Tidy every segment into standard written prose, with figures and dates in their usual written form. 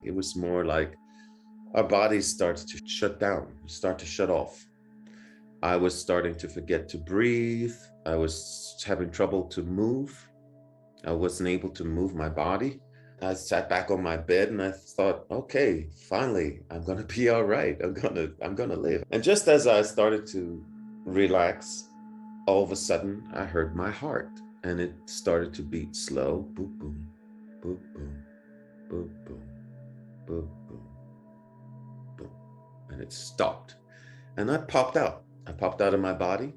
It was more like our bodies started to shut down, start to shut off. I was starting to forget to breathe. I was having trouble to move. I wasn't able to move my body. I sat back on my bed and I thought, okay, finally, I'm gonna be all right. I'm gonna live. And just as I started to relax, all of a sudden I heard my heart and it started to beat slow. Boom, boom, boom, boom, boom, boom, boom, boom, boom. And it stopped. And I popped out. I popped out of my body.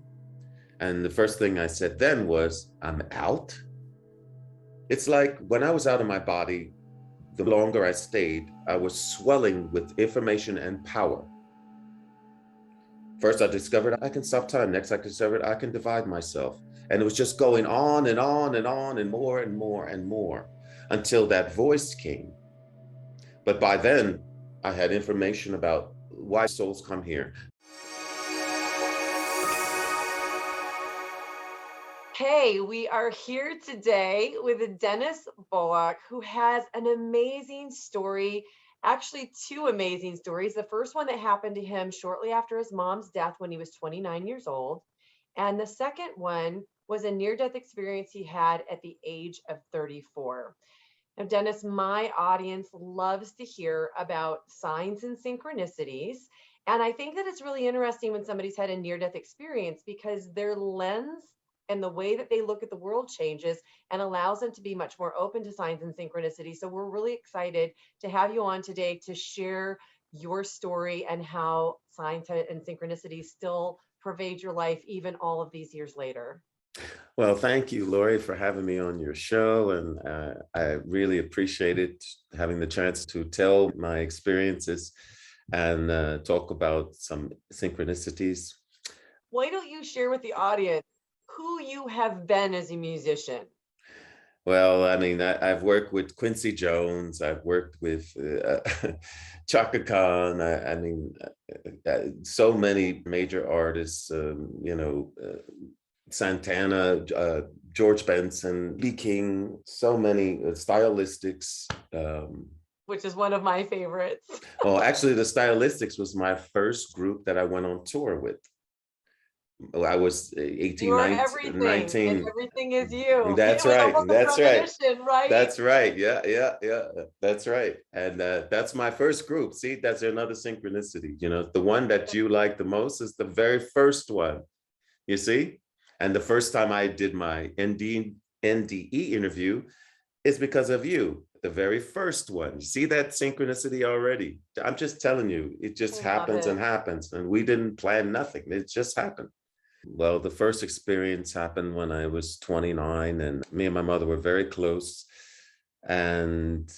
And the first thing I said then was, I'm out. It's like when I was out of my body, the longer I stayed, I was swelling with information and power. First, I discovered I can stop time. Next, I discovered I can divide myself. And it was just going on and on and on and more and more and more until that voice came. But by then, I had information about why souls come here. Hey, we are here today with Dennis Bullock, who has an amazing story. Actually, two amazing stories. The first one that happened to him shortly after his mom's death when he was 29 years old. And the second one was a near death experience he had at the age of 34. Now, Dennis, my audience loves to hear about signs and synchronicities. And I think that it's really interesting when somebody's had a near death experience because their lens and the way that they look at the world changes and allows them to be much more open to signs and synchronicities. So we're really excited to have you on today to share your story and how signs and synchronicities still pervade your life even all of these years later. Well, thank you, Lori, for having me on your show. And I really appreciated having the chance to tell my experiences and talk about some synchronicities. Why don't you share with the audience who you have been as a musician? Well, I mean, I've worked with Quincy Jones. I've worked with Chaka Khan. So many major artists, Santana, George Benson, B. King, so many stylistics. Which is one of my favorites. Well, actually, the Stylistics was my first group that I went on tour with. I was You 18, are 19, everything, and 19. everything is you. That's It was right. almost a That's right. premonition, right? That's right. Yeah, yeah, yeah. That's right. And that's my first group. See, that's another synchronicity. You know, the one that you like the most is the very first one, you see? And the first time I did my NDE interview is because of you, the very first one. You see that synchronicity already? I'm just telling you, it just I love happens and it. happens. And we didn't plan nothing. It just happened. Well, the first experience happened when I was 29, and me and my mother were very close. And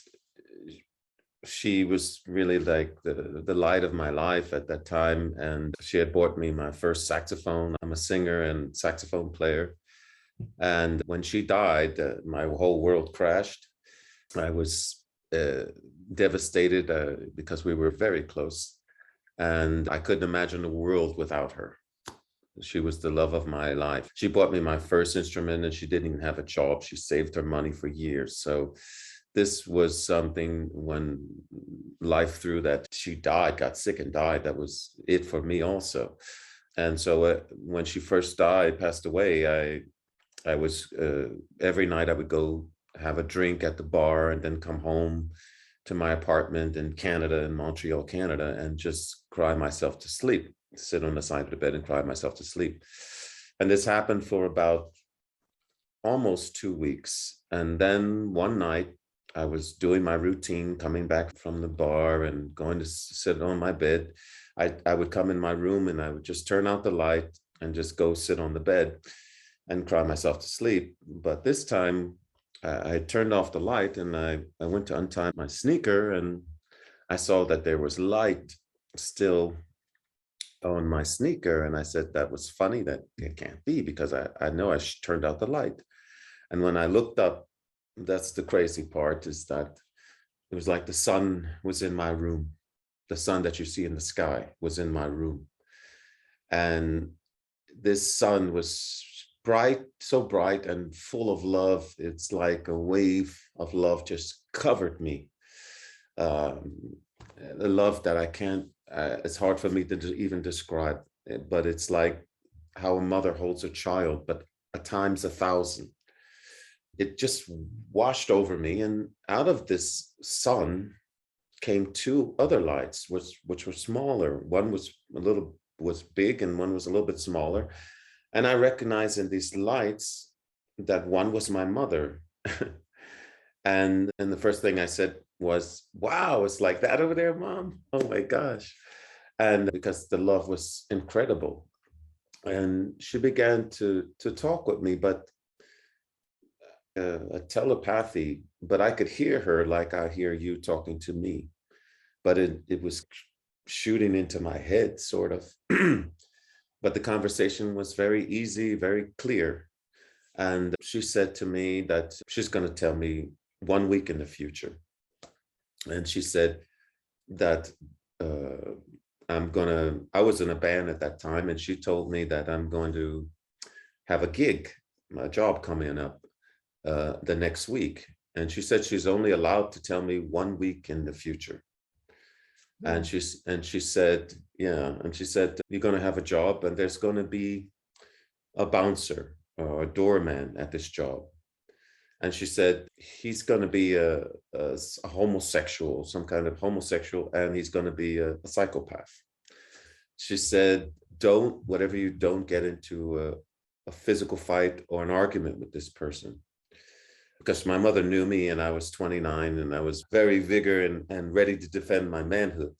she was really like the light of my life at that time. And she had bought me my first saxophone. I'm a singer and saxophone player. And when she died, my whole world crashed. I was devastated because we were very close. And I couldn't imagine a world without her. She was the love of my life. She bought me my first instrument and she didn't even have a job. She saved her money for years. So this was something when life threw that she died, got sick and died. That was it for me also. And so when she first died, passed away, I was every night I would go have a drink at the bar and then come home to my apartment in Canada, in Montreal, Canada, and just cry myself to sleep, sit on the side of the bed and cry myself to sleep. And this happened for about almost 2 weeks. And then one night I was doing my routine, coming back from the bar and going to sit on my bed. I would come in my room and I would just turn out the light and just go sit on the bed and cry myself to sleep. But this time I turned off the light and I went to untie my sneaker and I saw that there was light still on my sneaker. And I said, that was funny. That it can't be because I know I turned out the light. And when I looked up, that's the crazy part, is that it was like the sun was in my room. The sun that you see in the sky was in my room. And this sun was bright, so bright and full of love. It's like a wave of love just covered me. um, a love that I can't, it's hard for me to even describe, but it's like how a mother holds a child, but at times 1,000. It just washed over me. And out of this sun came two other lights, which were smaller. One was big and one was a little bit smaller. And I recognized in these lights that one was my mother. And the first thing I said was, wow, it's like that over there, Mom. Oh my gosh. And because the love was incredible. And she began to talk with me, but a telepathy, but I could hear her like I hear you talking to me. But it was shooting into my head, sort of. But the conversation was very easy, very clear. And she said to me that she's going to tell me 1 week in the future. And she said that I was in a band at that time, and she told me that I'm going to have a gig, a job coming up the next week. And she said she's only allowed to tell me 1 week in the future. And she said, yeah, and she said, you're going to have a job, and there's going to be a bouncer or a doorman at this job. And she said, he's going to be a homosexual, some kind of homosexual, and he's going to be a psychopath. She said, whatever you don't get into a physical fight or an argument with this person. Because my mother knew me, and I was 29, and I was very vigorous and ready to defend my manhood.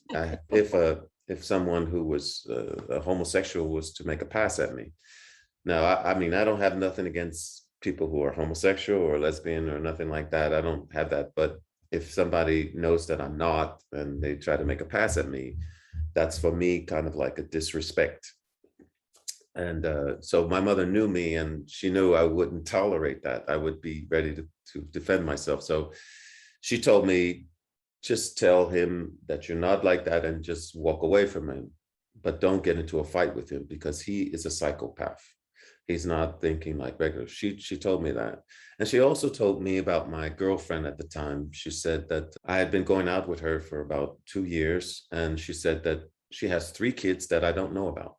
If someone who was a homosexual was to make a pass at me. Now, I mean, I don't have nothing against people who are homosexual or lesbian or nothing like that. I don't have that. But if somebody knows that I'm not and they try to make a pass at me, that's for me kind of like a disrespect. And so my mother knew me, and she knew I wouldn't tolerate that. I would be ready to defend myself. So she told me, just tell him that you're not like that and just walk away from him. But don't get into a fight with him, because he is a psychopath. He's not thinking like regular. She told me that. And she also told me about my girlfriend at the time. She said that I had been going out with her for about 2 years. And she said that she has 3 kids that I don't know about.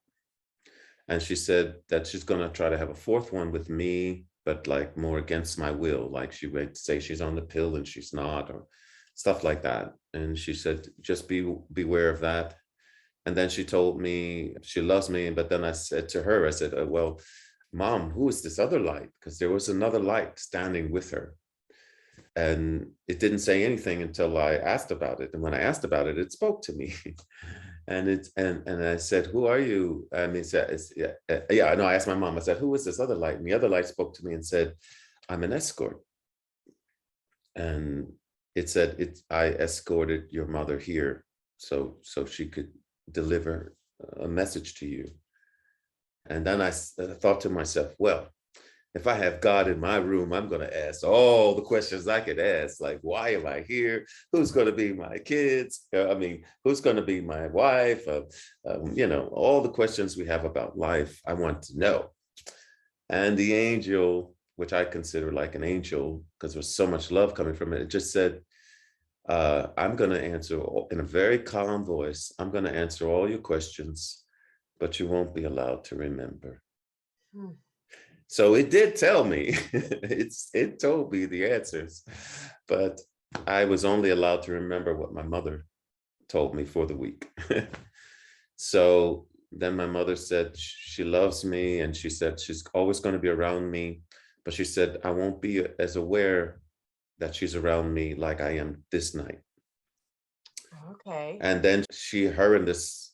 And she said that she's going to try to have a 4th one with me, but like more against my will. Like she would say she's on the pill and she's not, or stuff like that. And she said, just beware of that. And then she told me she loves me. But then I said to her, I said, well, Mom, who is this other light? Because there was another light standing with her. And it didn't say anything until I asked about it. And when I asked about it, it spoke to me. And I said, who are you? And he said, yeah, no, I asked my mom, I said, who is this other light? And the other light spoke to me and said, I'm an escort. And it said, I escorted your mother here so she could deliver a message to you. And then I thought to myself, well, if I have God in my room, I'm going to ask all the questions I could ask, like, why am I here? Who's going to be my kids? I mean, who's going to be my wife? All the questions we have about life, I want to know. And the angel, which I consider like an angel, because there's so much love coming from it, it just said, I'm going to answer in a very calm voice. I'm going to answer all your questions, but you won't be allowed to remember. So it did tell me, it told me the answers, but I was only allowed to remember what my mother told me for the week. So then my mother said she loves me, and she said she's always going to be around me, but she said I won't be as aware that she's around me like I am this night. Okay. And then her and this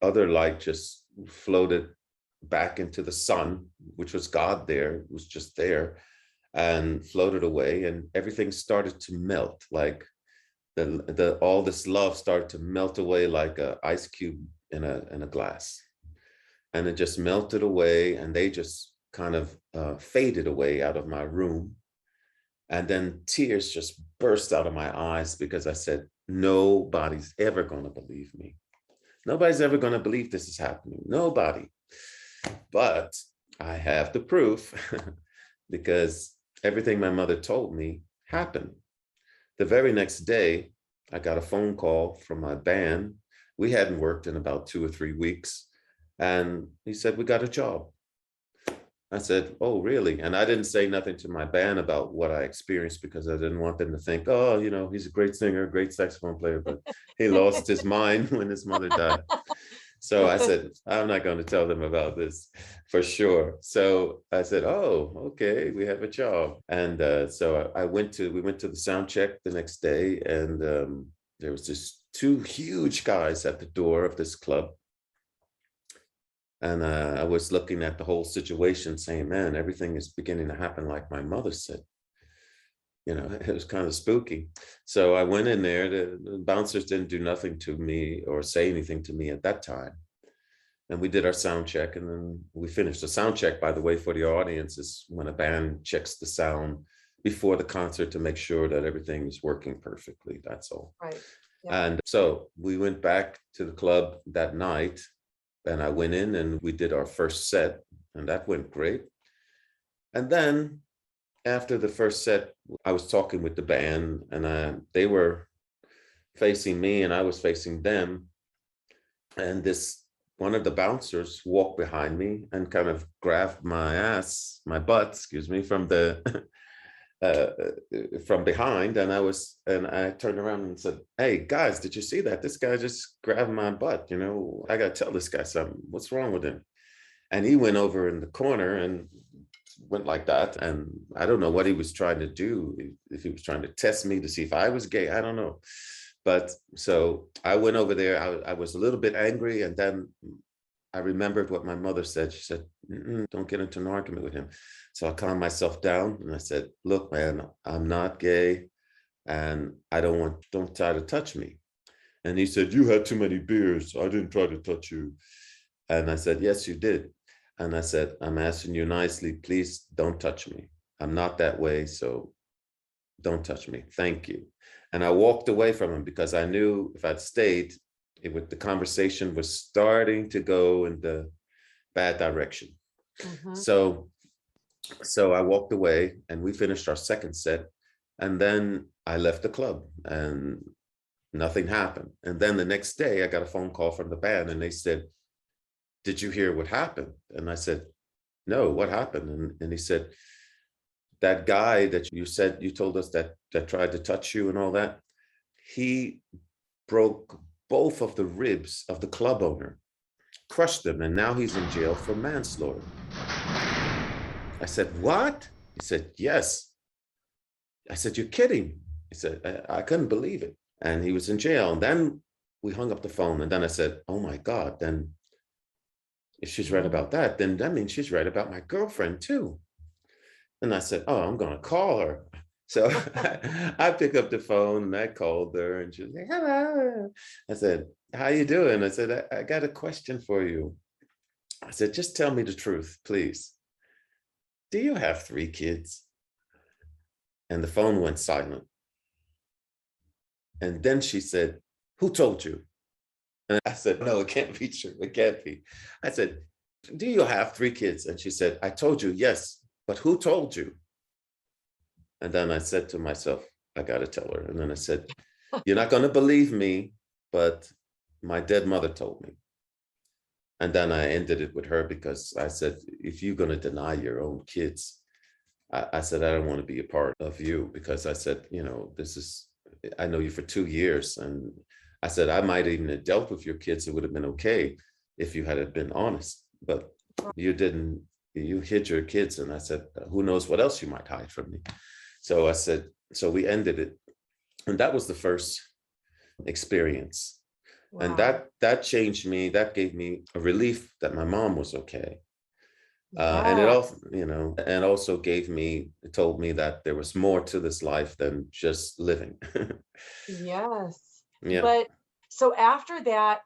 other light just floated back into the sun, which was God there, was just there, and floated away, and everything started to melt. Like all this love started to melt away like an ice cube in a glass, and it just melted away, and they just kind of faded away out of my room. And then tears just burst out of my eyes, because I said, nobody's ever going to believe me. Nobody's ever going to believe this is happening. Nobody. But I have the proof because everything my mother told me happened. The very next day, I got a phone call from my band. We hadn't worked in about 2 or 3 weeks. And he said, we got a job. I said, oh, really? And I didn't say nothing to my band about what I experienced because I didn't want them to think, oh, he's a great singer, great saxophone player, but he lost his mind when his mother died. So I said, I'm not going to tell them about this for sure. So I said, oh, okay, we have a job. And so we went to the sound check the next day, and there was just two huge guys at the door of this club. And I was looking at the whole situation saying, man, everything is beginning to happen like my mother said. It was kind of spooky. So I went in there. The bouncers didn't do nothing to me or say anything to me at that time. And we did our sound check, and then we finished. The sound check, by the way, for the audience, is when a band checks the sound before the concert to make sure that everything is working perfectly. That's all. Right. Yep. And so we went back to the club that night, and I went in and we did our first set, and that went great. And then after the first set, I was talking with the band, and they were facing me and I was facing them. And one of the bouncers walked behind me and kind of grabbed my butt, excuse me, from from behind. And I turned around and said, hey guys, did you see that? This guy just grabbed my butt. I got to tell this guy something. What's wrong with him? And he went over in the corner and went like that. And I don't know what he was trying to do, if he was trying to test me to see if I was gay. I don't know. But so I went over there. I was a little bit angry. And then I remembered what my mother said. She said, don't get into an argument with him. So I calmed myself down and I said, look, man, I'm not gay and don't try to touch me. And he said, you had too many beers. I didn't try to touch you. And I said, yes, you did. And I said, I'm asking you nicely, please don't touch me. I'm not that way. So don't touch me. Thank you. And I walked away from him because I knew if I'd stayed, the conversation was starting to go in the bad direction. Mm-hmm. So I walked away and we finished our second set. And then I left the club and nothing happened. And then the next day I got a phone call from the band and they said, did you hear what happened? And I said, no, what happened? And he said, that guy that you told us that tried to touch you and all that, he broke both of the ribs of the club owner, crushed them, and now he's in jail for manslaughter. I said, what? He said, yes. I said, you're kidding. He said, I couldn't believe it. And he was in jail. And then we hung up the phone. And then I said, oh my God, then if she's right about that, then that means she's right about my girlfriend too. And I said, oh, I'm going to call her. So I picked up the phone and I called her and she was like, hello. I said, how you doing? I said, I got a question for you. I said, just tell me the truth, please. Do you have 3 kids? And the phone went silent. And then she said, who told you? And I said, no, it can't be true. It can't be. I said, do you have 3 kids? And she said, I told you, yes. But who told you? And then I said to myself, I got to tell her. And then I said, you're not going to believe me, but my dead mother told me. And then I ended it with her because I said, if you're going to deny your own kids, I said, I don't want to be a part of you because I said, I know you for 2 years. And I said, I might even have dealt with your kids. It would have been okay if you had been honest, but you didn't. You hid your kids. And I said, who knows what else you might hide from me. So I said, so we ended it. And that was the first experience. Wow. And that changed me. That gave me a relief that my mom was okay. Yeah. And it also, and also told me that there was more to this life than just living. Yes. Yeah. But so after that,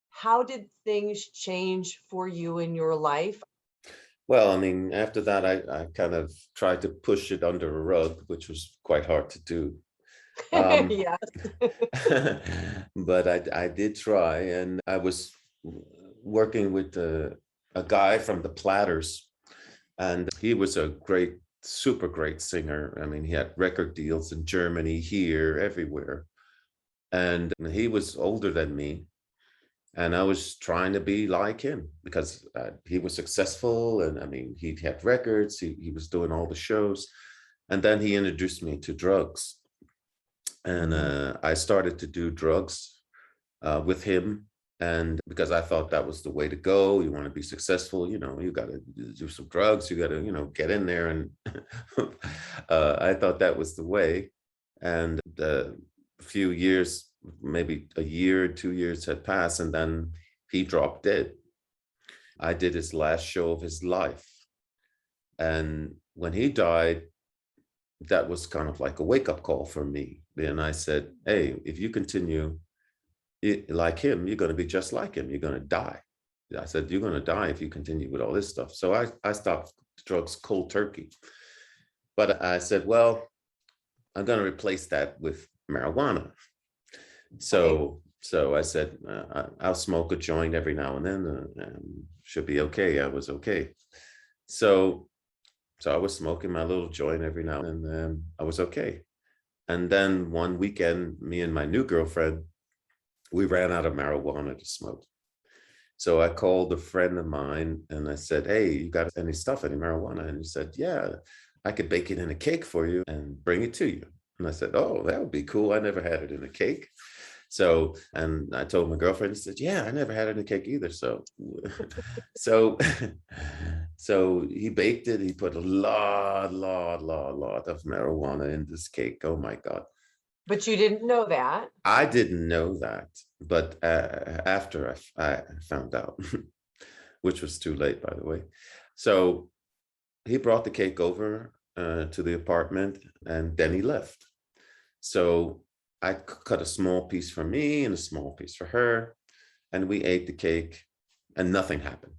how did things change for you in your life? Well, I mean, after that, I kind of tried to push it under a rug, which was quite hard to do. Yes. But I did try, and I was working with a guy from the Platters, and he was a super great singer. I mean, he had record deals in Germany, here, everywhere. And he was older than me. And I was trying to be like him because he was successful. And I mean, he had records, he was doing all the shows. And then he introduced me to drugs. And I started to do drugs with him. And because I thought that was the way to go, you want to be successful, you got to do some drugs, you got to, get in there. And I thought that was the way. And a few years, maybe a year, 2 years had passed, and then he dropped dead. I did his last show of his life. And when he died, that was kind of like a wake up call for me. And I said, hey, if you continue like him, you're going to be just like him. You're going to die. I said, you're going to die if you continue with all this stuff. So I stopped drugs cold turkey. But I said, well, I'm going to replace that with marijuana. So I said, I'll smoke a joint every now and then. Should be okay. I was okay. So I was smoking my little joint every now and then. I was okay. And then one weekend, me and my new girlfriend, we ran out of marijuana to smoke. So I called a friend of mine and I said, hey, you got any stuff, any marijuana? And he said, yeah, I could bake it in a cake for you and bring it to you. And I said, oh, that would be cool. I never had it in a cake. So, and I told my girlfriend, she said, yeah, I never had it in a cake either. So, so, so he baked it. He put a lot of marijuana in this cake. Oh my God. But you didn't know that. I didn't know that, but after I found out, which was too late, by the way. So he brought the cake over to the apartment, and then he left. So I cut a small piece for me and a small piece for her, and we ate the cake, and nothing happened.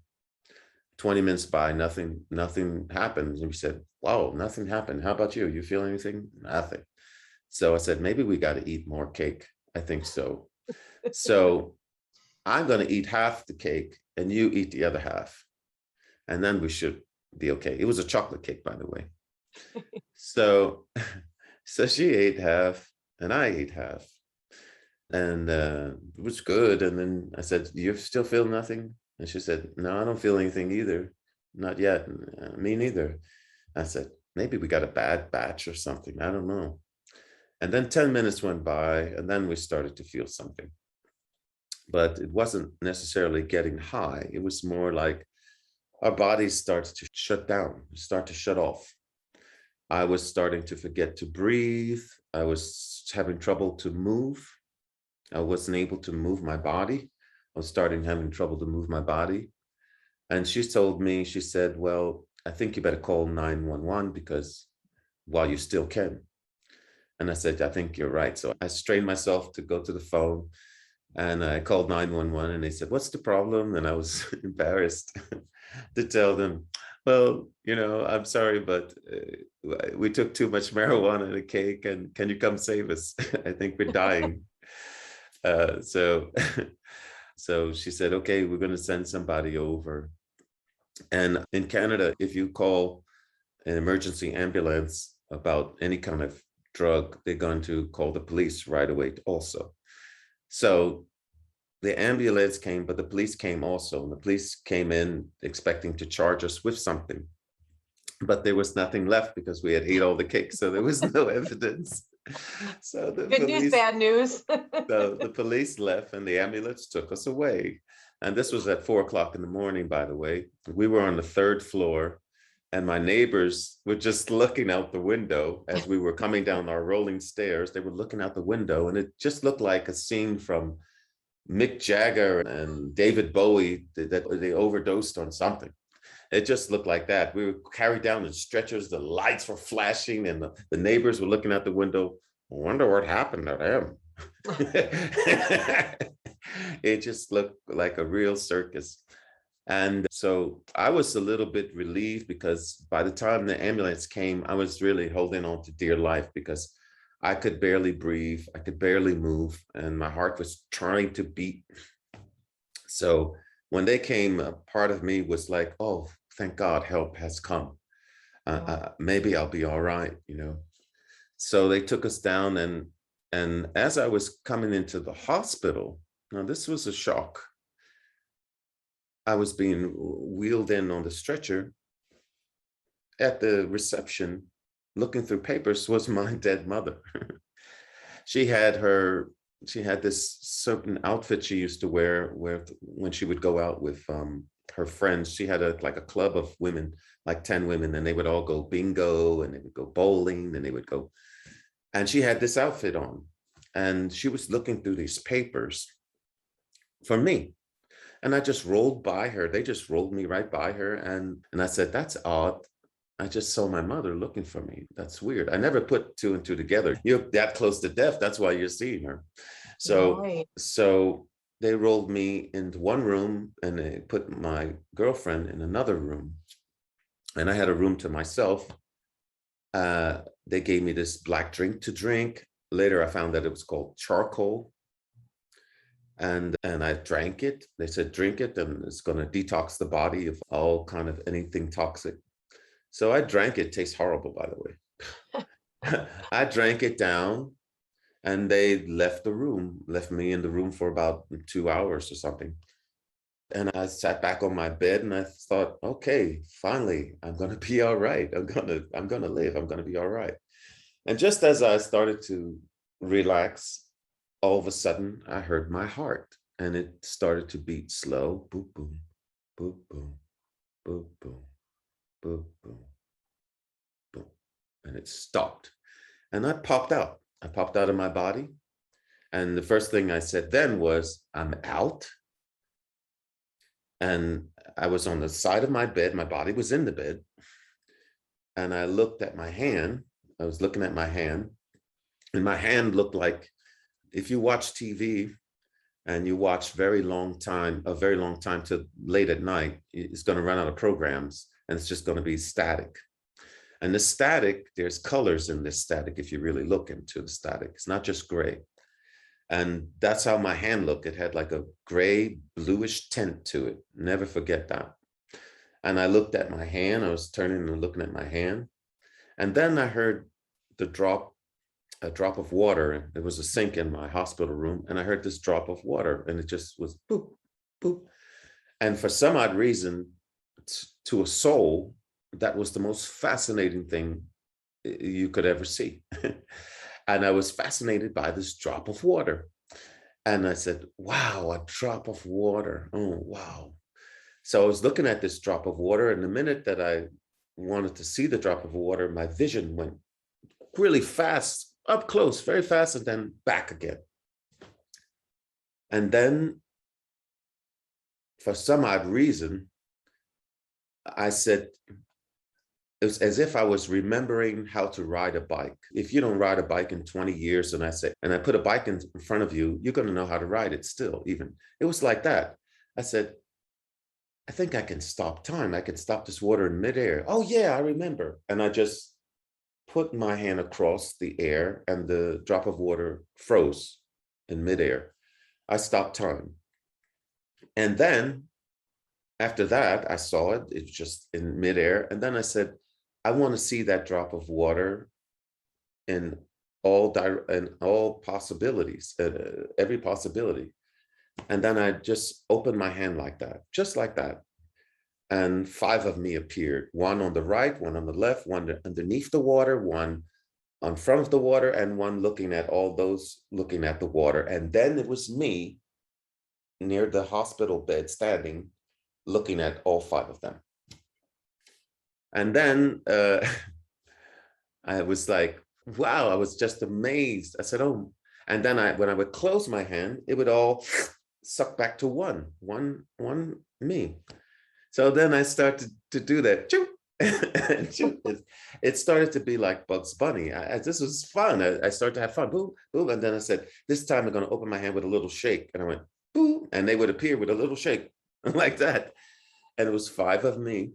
20 minutes by, nothing happened. And we said, wow, nothing happened. How about you? You feel anything? Nothing. So I said, maybe we got to eat more cake. I think so. So I'm going to eat half the cake and you eat the other half. And then we should be okay. It was a chocolate cake, by the way. So she ate half and I ate half. And it was good. And then I said, you still feel nothing? And she said, no, I don't feel anything either. Not yet. Me neither. I said, maybe we got a bad batch or something. I don't know. And then 10 minutes went by, and then we started to feel something. But it wasn't necessarily getting high. It was more like our bodies started to shut down, start to shut off. I was starting to forget to breathe. I was having trouble to move. I wasn't able to move my body. I was having trouble to move my body. And she told me, she said, well, I think you better call 911 because while you still can. And I said, I think you're right. So I strained myself to go to the phone and I called 911 and they said, what's the problem? And I was embarrassed to tell them, well, I'm sorry, but we took too much marijuana in a cake and can you come save us? I think we're dying. So she said, okay, we're going to send somebody over. And in Canada, if you call an emergency ambulance about any kind of drug, they're going to call the police right away also. So the ambulance came, but the police came also. And the police came in expecting to charge us with something. But there was nothing left because we had ate all the cake. So there was no evidence. So the Good news, bad news. the police left and the ambulance took us away. And this was at 4:00 in the morning, by the way. We were on the 3rd floor. And my neighbors were just looking out the window as we were coming down our rolling stairs. They were looking out the window and it just looked like a scene from Mick Jagger and David Bowie that they overdosed on something. It just looked like that. We were carried down in stretchers. The lights were flashing and the neighbors were looking out the window. I wonder what happened to them. It just looked like a real circus. And so I was a little bit relieved because by the time the ambulance came, I was really holding on to dear life because I could barely breathe. I could barely move. And my heart was trying to beat. So when they came, a part of me was like, oh, thank God help has come. Maybe I'll be all right, So they took us down and And as I was coming into the hospital, now this was a shock. I was being wheeled in on the stretcher. At the reception, looking through papers, was my dead mother. she had her she had this certain outfit she used to wear when she would go out with her friends. She had like a club of women, like 10 women, and they would all go bingo and they would go bowling and they would go, and she had this outfit on, and she was looking through these papers for me. And I just rolled by her. They just rolled me right by her. And I said, that's odd. I just saw my mother looking for me. That's weird. I never put two and two together. You're that close to death. That's why you're seeing her. So, Right. so they rolled me into one room and they put my girlfriend in another room. And I had a room to myself. They gave me this black drink to drink. Later, I found that it was called charcoal. And I drank it. They said, drink it, and it's going to detox the body of all kind of anything toxic. So I drank it. Tastes horrible, by the way. I drank it down, and they left me in the room for about 2 hours or something. And I sat back on my bed and I thought, okay, finally, I'm going to be all right. I'm going to live. I'm going to be all right. And just as I started to relax, all of a sudden I heard my heart, and it started to beat slow. Boop, boom, boop, boom, boop, boom, boop, boom, boom. And it stopped. And I popped out. I popped out of my body. And the first thing I said then was, I'm out. And I was on the side of my bed. My body was in the bed. And I looked at my hand. I was looking at my hand. And my hand looked like, if you watch TV and you watch a very long time to late at night, it's going to run out of programs and it's just going to be static. And the static, there's colors in this static. If you really look into the static, it's not just gray. And that's how my hand looked. It had like a gray, bluish tint to it. Never forget that. And I looked at my hand. I was turning and looking at my hand. And then I heard a drop of water. There was a sink in my hospital room, and I heard this drop of water, and it just was boop, boop. And for some odd reason, to a soul, that was the most fascinating thing you could ever see. And I was fascinated by this drop of water. And I said, wow, a drop of water. Oh, wow. So I was looking at this drop of water, and the minute that I wanted to see the drop of water, my vision went really fast, up close, very fast, and then back again. And then, for some odd reason, I said, it was as if I was remembering how to ride a bike. If you don't ride a bike in 20 years, and I put a bike in front of you, you're going to know how to ride it still, even. It was like that. I said, I think I can stop time. I can stop this water in midair. Oh, yeah, I remember. And I just put my hand across the air, and the drop of water froze in midair. I stopped time. And then after that, I saw it. It's just in midair. And then I said, I want to see that drop of water in all possibilities, every possibility. And then I just opened my hand like that, just like that. And 5 of me appeared, one on the right, one on the left, one underneath the water, one on front of the water, and one looking at all those looking at the water. And then it was me near the hospital bed standing, looking at all 5 of them. And then I was like, wow, I was just amazed. I said, oh, and then when I would close my hand, it would all suck back to one me. So then I started to do that. It started to be like Bugs Bunny. This was fun. I started to have fun. Boom, boom. And then I said, this time I'm going to open my hand with a little shake. And I went, boom. And they would appear with a little shake like that. And it was 5 of me.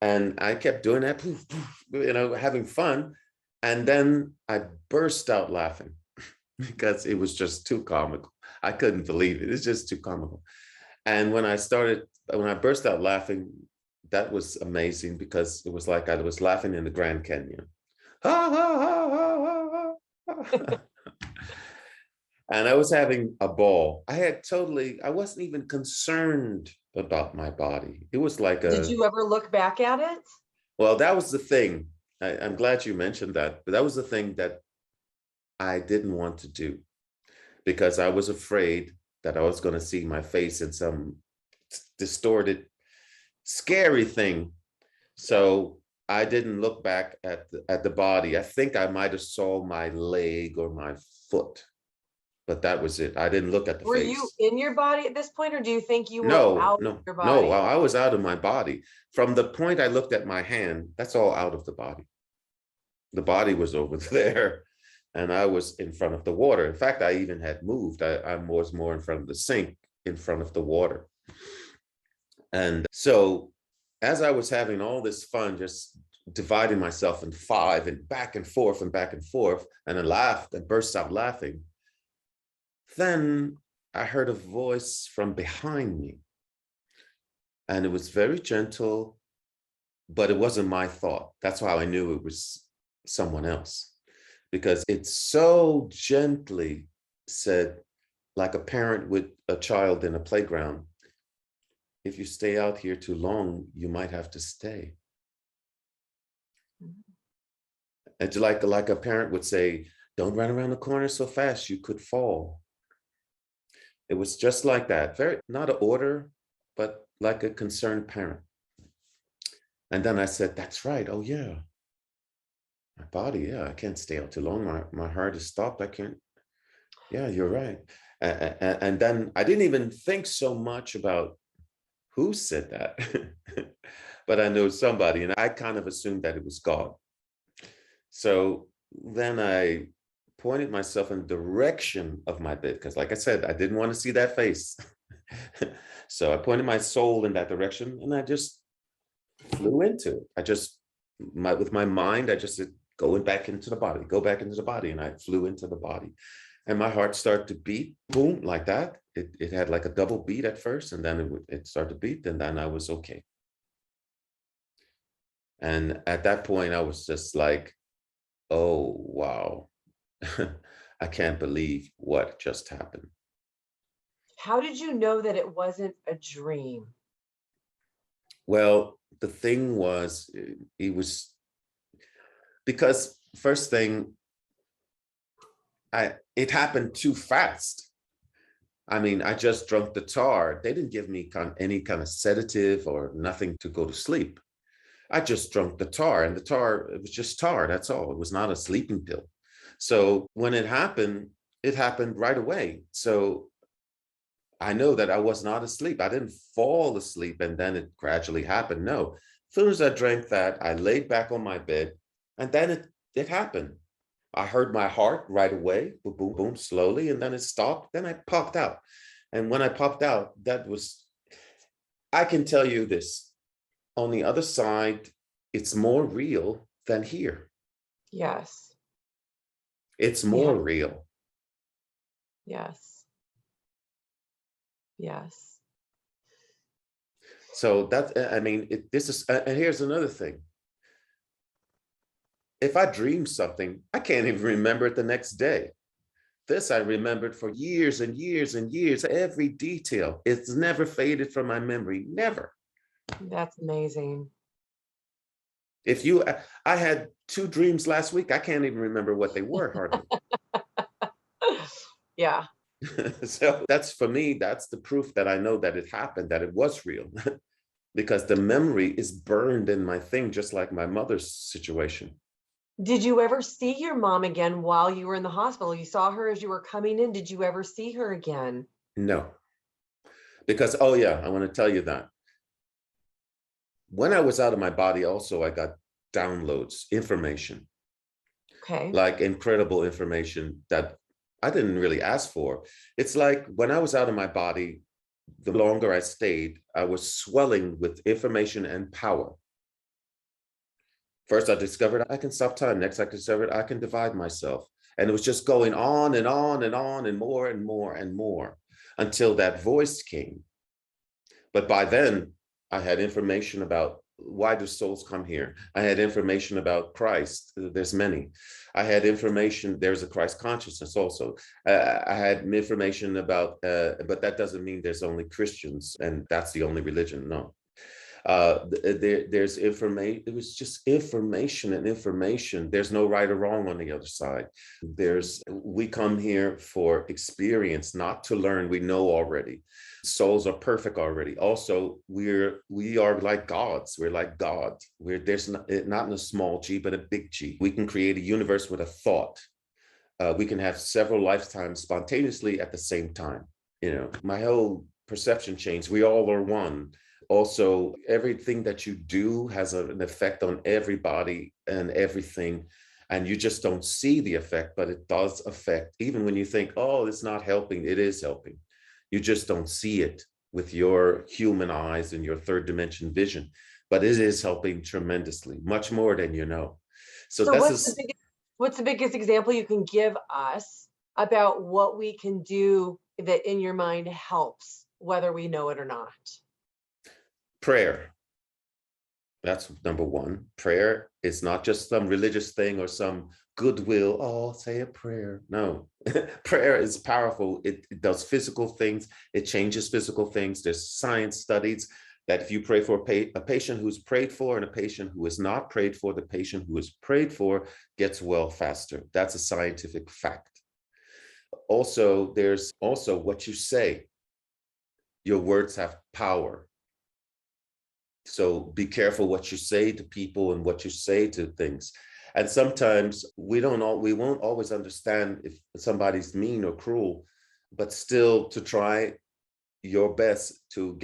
And I kept doing that, poof, poof, having fun. And then I burst out laughing because it was just too comical. I couldn't believe it. It's just too comical. And when I burst out laughing, that was amazing, because it was like I was laughing in the Grand Canyon. Ha, ha, ha, ha, ha, ha. And I was having a ball. I wasn't even concerned about my body. It was like Did a, you ever look back at it? well, that was the thing. I'm glad you mentioned that, but that was the thing that I didn't want to do because I was afraid that I was going to see my face in some distorted, scary thing. So I didn't look back at the body. I think I might have saw my leg or my foot, but that was it. I didn't look at the Were you face. in your body at this point, or do you think you were No, out of no, your no. body? I was out of my body. From the point I looked at my hand, that's all out of the body. The body was over there, and I was in front of the water. In fact, I even had moved. I was more in front of the sink, in front of the water. And so as I was having all this fun, just dividing myself in five and back and forth and back and forth, and I laughed and burst out laughing, then I heard a voice from behind me. And it was very gentle, but it wasn't my thought. That's how I knew it was someone else, because it so gently said, like a parent with a child in a playground, if you stay out here too long, you might have to stay. It's like a parent would say, don't run around the corner so fast, you could fall. It was just like that, very, not an order, but like a concerned parent. And then I said, that's right. Oh yeah, my body, yeah, I can't stay out too long. My heart is stopped. I can't. Yeah, you're right. And then I didn't even think so much about who said that, but I know somebody, and I kind of assumed that it was God. So then I pointed myself in the direction of my bed, because like I said, I didn't want to see that face. So I pointed my soul in that direction, and I just flew into it. With my mind, I just said, going back into the body, go back into the body. And I flew into the body. And my heart started to beat, boom, like that. It had like a double beat at first, and then it started to beat, and then I was okay. And at that point, I was just like, oh, wow. I can't believe what just happened. How did you know that it wasn't a dream? Well, the thing was, it was because first thing, it happened too fast. I mean, I just drunk the tar. They didn't give me any kind of sedative or nothing to go to sleep. I just drunk the tar, and the tar, it was just tar. That's all. It was not a sleeping pill. So when it happened right away. So I know that I was not asleep. I didn't fall asleep and then it gradually happened. No, as soon as I drank that, I laid back on my bed, and then it happened. I heard my heart right away, boom, boom, boom, slowly, and then it stopped. Then I popped out. And when I popped out, I can tell you this, on the other side, it's more real than here. Yes. It's Yeah. more real. Yes. Yes. So I mean, this is, and here's another thing. If I dream something, I can't even remember it the next day. This I remembered for years and years and years, every detail. It's never faded from my memory, never. That's amazing. I had 2 dreams last week. I can't even remember what they were hardly. Yeah. So that's, for me, that's the proof that I know that it happened, that it was real, because the memory is burned in my thing, just like my mother's situation. Did you ever see your mom again while you were in the hospital? You saw her as you were coming in. Did you ever see her again? No, because, oh yeah, I want to tell you that. When I was out of my body, also, I got downloads, information, Okay. like incredible information that I didn't really ask for. It's like when I was out of my body, the longer I stayed, I was swelling with information and power. First, I discovered I can stop time. Next, I discovered I can divide myself. And it was just going on and on and on and more and more and more until that voice came. But by then, I had information about Why do souls come here? I had information about Christ. There's many. I had information. There's a Christ consciousness also. I had information about, but that doesn't mean there's only Christians and that's the only religion. No. There's information. It was just information and information. There's no right or wrong on the other side. We come here for experience, not to learn. We know already. Souls are perfect already. Also, we are like gods. We're like God. There's not in a small g, but a big G. We can create a universe with a thought. We can have several lifetimes spontaneously at the same time. My whole perception changed. We all are one. Also, everything that you do has an effect on everybody and everything. And you just don't see the effect, but it does affect. Even when you think, oh, it's not helping, it is helping. You just don't see it with your human eyes and your third dimension vision, but it is helping tremendously, much more than you know. So what's the biggest example you can give us about what we can do that in your mind helps, whether we know it or not? Prayer. That's number one. Prayer is not just some religious thing or some goodwill. Oh, say a prayer. No, prayer is powerful. It does physical things. It changes physical things. There's science studies that if you pray for a patient who's prayed for and a patient who is not prayed for, the patient who is prayed for gets well faster. That's a scientific fact. Also, there's also what you say. Your words have power. So be careful what you say to people and what you say to things. And sometimes we won't always understand if somebody's mean or cruel, but still to try your best to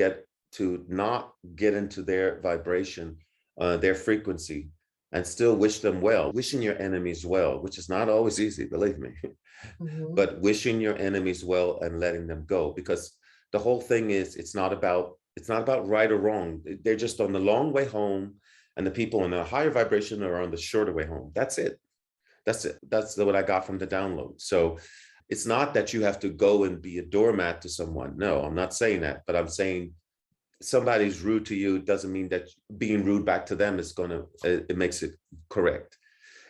not get into their vibration, their frequency, and still wish them well. Wishing your enemies well, which is not always easy, believe me, but wishing your enemies well and letting them go, because the whole thing is it's not about right or wrong. They're just on the long way home, and the people in the higher vibration are on the shorter way home. That's it. That's what I got from the download. So it's not that you have to go and be a doormat to someone. No, I'm not saying that, but I'm saying somebody's rude to you doesn't mean that being rude back to them is it makes it correct.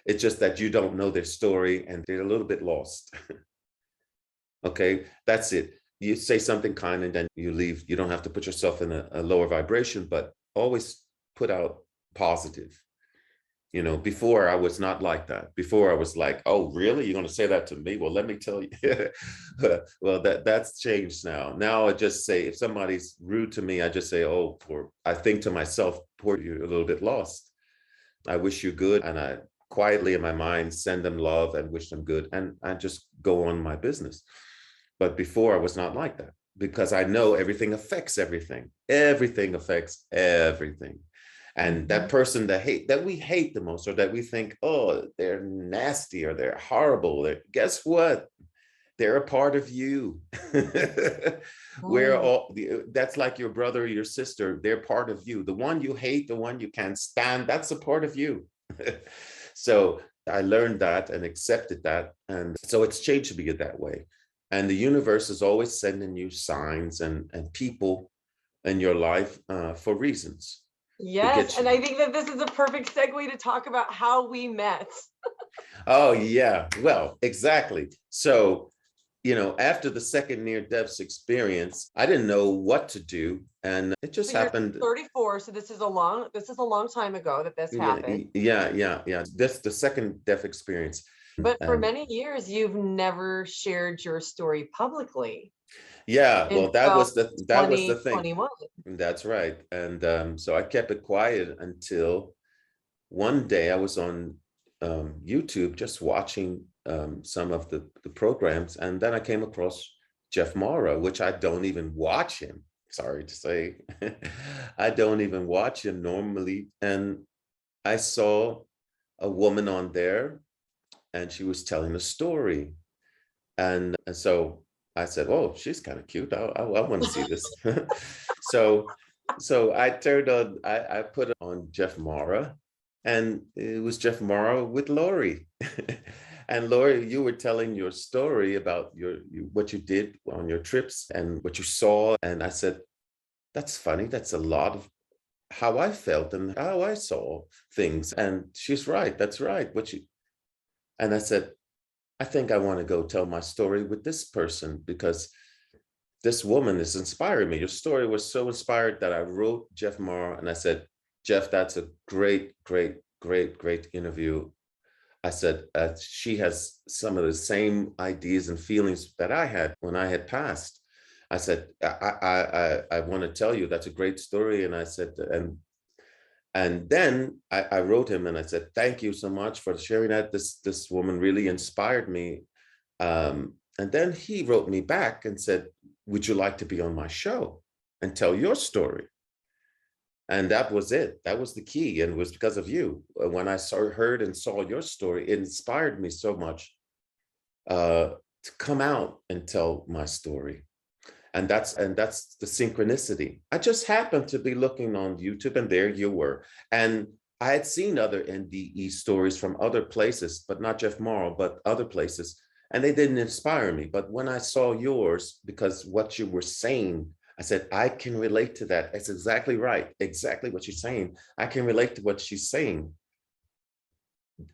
It's just that you don't know their story and they're a little bit lost. Okay, that's it. You say something kind and then you leave. You don't have to put yourself in a lower vibration, but always put out positive. Before I was not like that. Before I was like, oh, really? You're going to say that to me? Well, let me tell you. Well, that's changed now. Now I just say, if somebody's rude to me, I just say, oh, I think to myself, poor, you're a little bit lost. I wish you good. And I quietly in my mind, send them love and wish them good. And I just go on my business. But before I was not like that, because I know everything affects everything. Everything affects everything. And that person that we hate the most, or that we think, oh, they're nasty or they're horrible. Guess what? They're a part of you. That's like your brother or your sister. They're part of you. The one you hate, the one you can't stand, that's a part of you. So I learned that and accepted that. And so it's changed to be that way. And the universe is always sending you signs and people in your life for reasons. Yes, and I think that this is a perfect segue to talk about how we met. Oh, yeah. Well, exactly. So, after the second near-death experience, I didn't know what to do. And it just happened. 34, so this is a long time ago that this happened. Yeah. That's the second death experience. But for many years, you've never shared your story publicly. Yeah, well, that was the thing. 2021. That's right. And so I kept it quiet until one day I was on YouTube just watching some of the programs, and then I came across Jeff Mara, which I don't even watch him. Sorry to say, I don't even watch him normally. And I saw a woman on there, and she was telling a story, and so I said, "Oh, she's kind of cute. I want to see this." So I turned on. I put it on Jeff Mara, and it was Jeff Mara with Lori. And Lori, you were telling your story about what you did on your trips and what you saw. And I said, "That's funny. That's a lot of how I felt and how I saw things. And she's right. That's right. And I said, I think I want to go tell my story with this person because this woman is inspiring me. Your story was so inspired that I wrote Jeff Morrow and I said, Jeff, that's a great, great, great, great interview. I said, she has some of the same ideas and feelings that I had when I had passed. I said, I want to tell you that's a great story. And I said, and then I wrote him and I said, thank you so much for sharing that. This woman really inspired me. And then he wrote me back and said, would you like to be on my show and tell your story? And that was it. That was the key. And it was because of you. When I heard and saw your story, it inspired me so much to come out and tell my story. And that's the synchronicity. I just happened to be looking on YouTube and there you were. And I had seen other NDE stories from other places, but not Jeff Morrow, but other places. And they didn't inspire me. But when I saw yours, because what you were saying, I said, I can relate to that. It's exactly right. Exactly what she's saying. I can relate to what she's saying.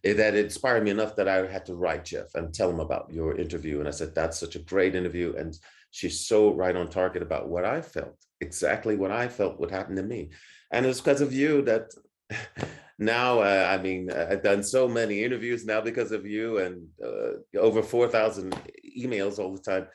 That inspired me enough that I had to write Jeff and tell him about your interview. And I said, that's such a great interview. And she's so right on target about what I felt, exactly what I felt would happen to me. And it's because of you that now, I mean, I've done so many interviews now because of you and over 4,000 emails all the time.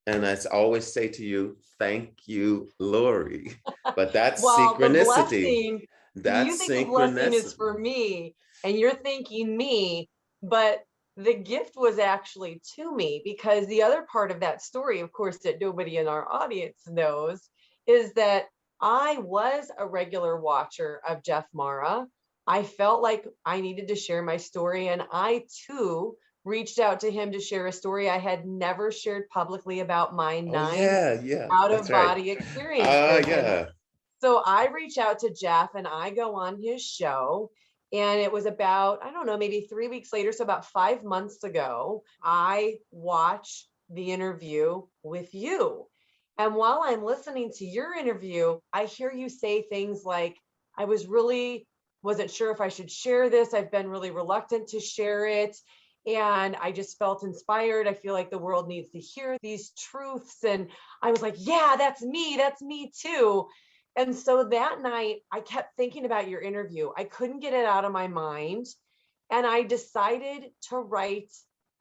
And I always say to you, thank you, Lori. But that's Well, the synchronicity. blessing, you That's think the blessing is synchronicity. for me, and you're thanking me, but the gift was actually to me, because the other part of that story, of course, that nobody in our audience knows, is that I was a regular watcher of Jeff Mara. I felt like I needed to share my story, and I too reached out to him to share a story I had never shared publicly about my Oh 9 yeah, yeah, out of that's right. body experiences. And Yeah. so I reach out to Jeff and I go on his show. And it was about, I don't know, maybe 3 weeks later. So about 5 months ago, I watch the interview with you. And while I'm listening to your interview, I hear you say things like, I wasn't sure if I should share this. I've been really reluctant to share it. And I just felt inspired. I feel like the world needs to hear these truths. And I was like, yeah, that's me. That's me too. And so that night, I kept thinking about your interview. I couldn't get it out of my mind. And I decided to write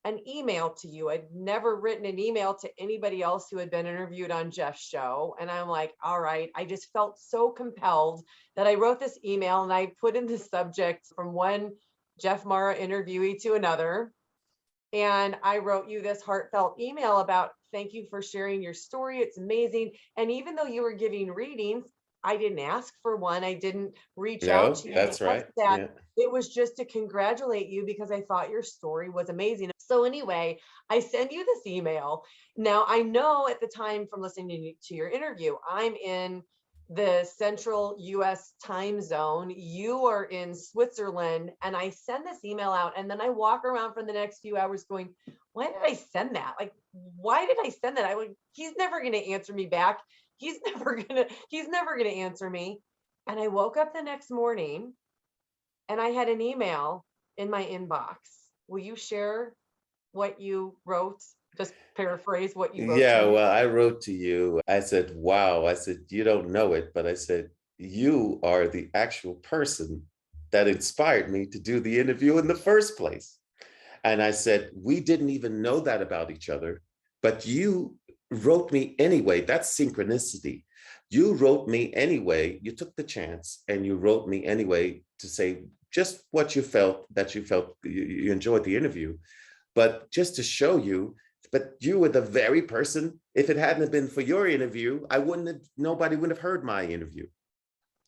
an email to you. I'd never written an email to anybody else who had been interviewed on Jeff's show. And I'm like, all right, I just felt so compelled that I wrote this email and I put in the subject from one Jeff Mara interviewee to another. And I wrote you this heartfelt email about thank you for sharing your story. It's amazing. And even though you were giving readings, I didn't ask for one. I didn't reach out No, to you that's because right. of that. Yeah. It was just to congratulate you because I thought your story was amazing. So anyway, I send you this email. Now I know at the time from listening to your interview, I'm in the central US time zone. You are in Switzerland. And I send this email out and then I walk around for the next few hours going, why did I send that? Like, why did I send that? I would, he's never going to answer me back. He's never gonna answer me. And I woke up the next morning and I had an email in my inbox. Will you share what you wrote? Just paraphrase what you wrote to Yeah, me. well, I wrote to you. I said, wow. I said, you don't know it, but I said, you are the actual person that inspired me to do the interview in the first place. And I said, we didn't even know that about each other, but you wrote me anyway. That's synchronicity. You wrote me anyway. You took the chance and you wrote me anyway to say just what you felt, that you enjoyed the interview. But just to show you, but you were the very person, if it hadn't been for your interview, nobody would have heard my interview.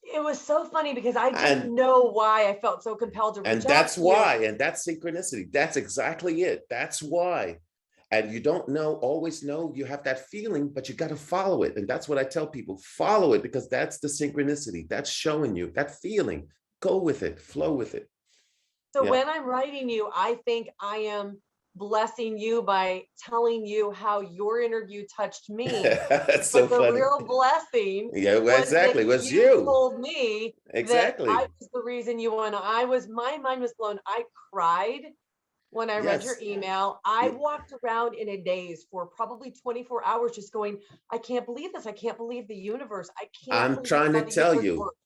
It was so funny because I didn't And know why I felt so compelled to reach and out that's to you. why, and that's synchronicity. That's exactly it. That's why. And you don't always know you have that feeling, but you got to follow it. And that's what I tell people, follow it, because that's the synchronicity. That's showing you that feeling. Go with it, flow with it. So Yeah. when I'm writing you, I think I am blessing you by telling you how your interview touched me. That's so But the funny. real blessing Yeah, well, was that exactly. It was you you. told me that I Exactly. was the reason you won. My mind was blown. I cried when I read your Yes. email. I Y- walked around in a daze for probably 24 hours just going, I can't believe this. I can't believe the universe. I can't I'm believe trying to how the tell universe you, works.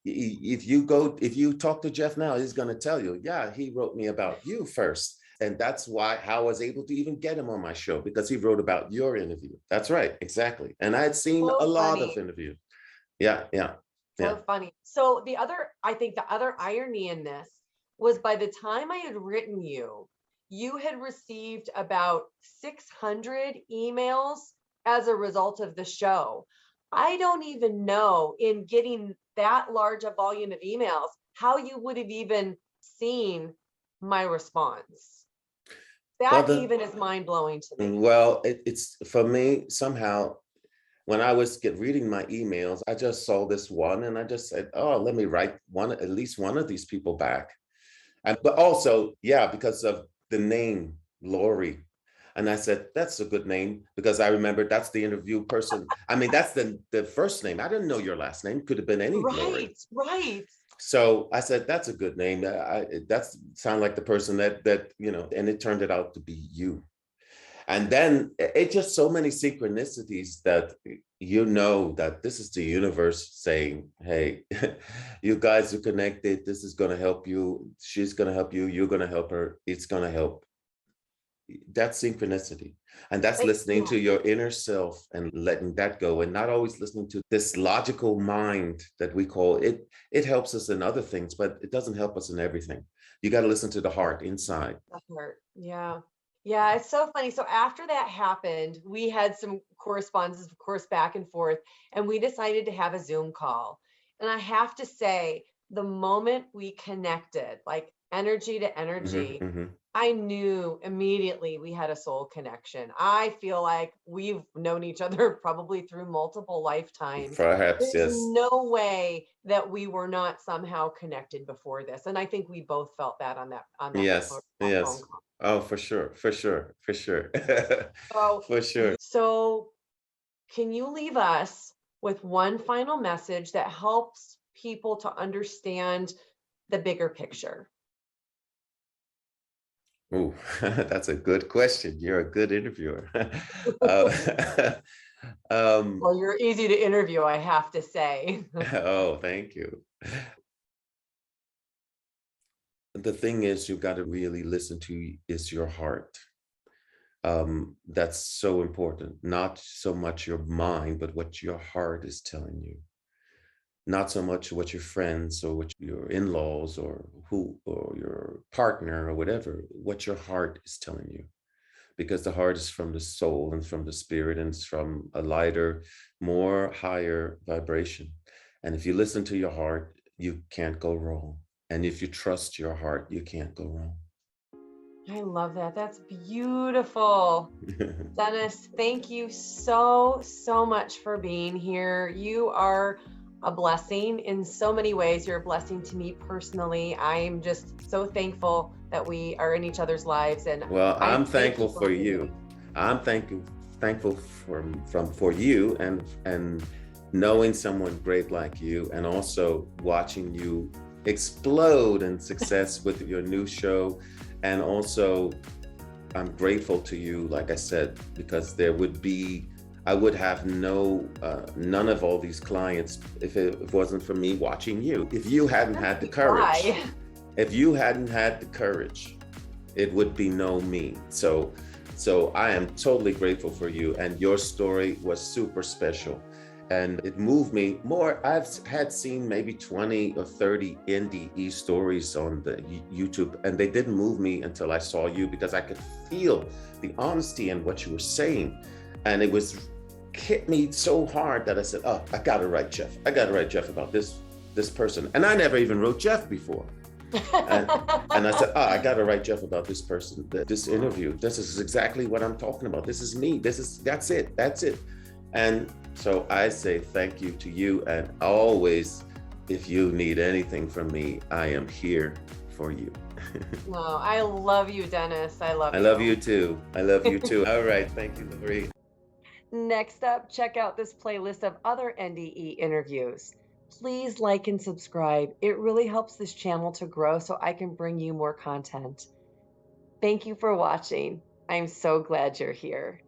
if you talk to Jeff now, he's going to tell you, yeah, he wrote me about you first. And that's how I was able to even get him on my show, because he wrote about your interview. That's right. Exactly. And I had seen a So lot of funny. interviews. Yeah. Yeah. Yeah. So funny. So I think the other irony in this was by the time I had written you, you had received about 600 emails as a result of the show. I don't even know, in getting that large a volume of emails, how you would have even seen my response. Well, That even is mind blowing to me. it's for me somehow. When I was reading my emails, I just saw this one and I just said, oh, let me write at least one of these people back. And but also, yeah, because of the name Lori. And I said, that's a good name, because I remember that's the interview person. I mean, that's the first name. I didn't know your last name. Could have been any Lori. Right, right. So I said, that's a good name. That's sound like the person and it turned it out to be you. And then it's just so many synchronicities that that this is the universe saying, hey, you guys are connected. This is going to help you. She's going to help you. You're going to help her. It's going to help. That's synchronicity. And that's listening Yeah. to your inner self and letting that go, and not always listening to this logical mind that we call it. It helps us in other things, but it doesn't help us in everything. You got to listen to the heart inside. That part. Yeah. Yeah, it's so funny. So after that happened, we had some correspondence, of course, back and forth, and we decided to have a Zoom call. And I have to say, the moment we connected, like energy to Hmm. energy, Hmm. I knew immediately we had a soul connection. I feel like we've known each other probably through multiple lifetimes. Perhaps, There's yes. no way that we were not somehow connected before this. And I think we both felt that on Yes, that phone yes. call. Oh, for sure, for sure, for sure. So, For sure. so can you leave us with one final message that helps people to understand the bigger picture? Ooh, that's a good question. You're a good interviewer. Uh, um, Well, you're easy to interview, I have to say. oh, thank you. The thing is, you've got to really listen to is your heart. That's so important. Not so much your mind, but what your heart is telling you. Not so much what your friends or what your in-laws or your partner or whatever, what your heart is telling you. Because the heart is from the soul and from the spirit, and it's from a lighter, more higher vibration. And if you listen to your heart, you can't go wrong. And if you trust your heart, you can't go wrong. I love that. That's beautiful. Dennis, thank you so, so much for being here. You are a blessing in so many ways. You're a blessing to me personally. I'm just so thankful that we are in each other's lives. And Well, I I'm thank you thankful for for what you're you. doing. I'm thankful for you and knowing someone great like you, and also watching you explode in success with your new show. And also, I'm grateful to you, like I said, because I would have none of all these clients if it wasn't for me watching you. If you hadn't had the courage, Bye. if you hadn't had the courage, it would be no me. So I am totally grateful for you, and your story was super special. And it moved me more. I've had seen maybe 20 or 30 NDE stories on the YouTube, and they didn't move me until I saw you, because I could feel the honesty in what you were saying. And it was hit me so hard that I said, oh, I gotta write Jeff. I gotta write Jeff about this person. And I never even wrote Jeff before. And I said, I got to write Jeff about this person, this interview. This is exactly what I'm talking about. This is me. That's it. And so I say thank you to you. And always, if you need anything from me, I am here for you. No, I love you, Dennis. I love I love you. you too. I love you too. All right. Thank you, Lori. Next up, check out this playlist of other NDE interviews. Please like and subscribe. It really helps this channel to grow so I can bring you more content. Thank you for watching. I'm so glad you're here.